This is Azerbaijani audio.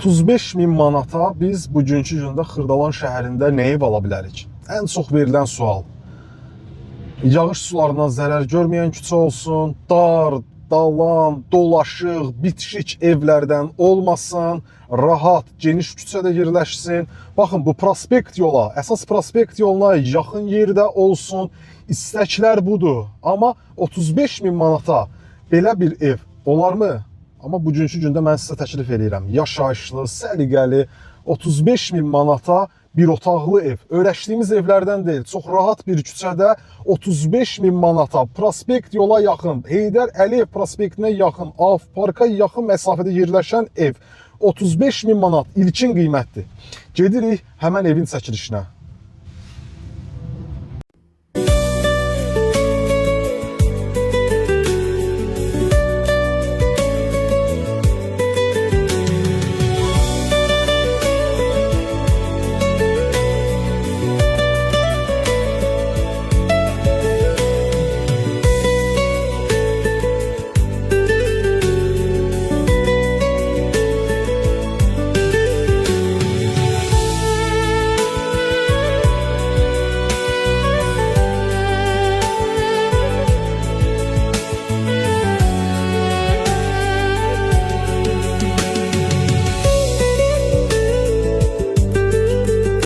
35 min manata biz bugünkü gündə Xırdalan şəhərində nə ev ala bilərik? Ən çox verilən sual. Yağış sularından zərər görməyən küçə olsun, dar, dalan, dolaşıq, bitişik evlərdən olmasın, rahat, geniş küçədə yerləşsin. Baxın, bu prospekt yola, əsas prospekt yoluna yaxın yerdə olsun. İstəklər budur. Amma 35 min manata belə bir ev olarmı? Amma bugünkü gündə mən sizə təklif edirəm. Yaşayışlı, səliqəli, 35 min manata bir otaqlı ev. Öyrəşdiyimiz evlərdən deyil. Çox rahat bir küçədə 35 min manata prospekt yola yaxın, Heydər Əliyev prospektinə yaxın, Af Parka yaxın məsafədə yerləşən ev. 35 min manat ilkin qiymətdir. Gedirik həmən evin çəkilişinə.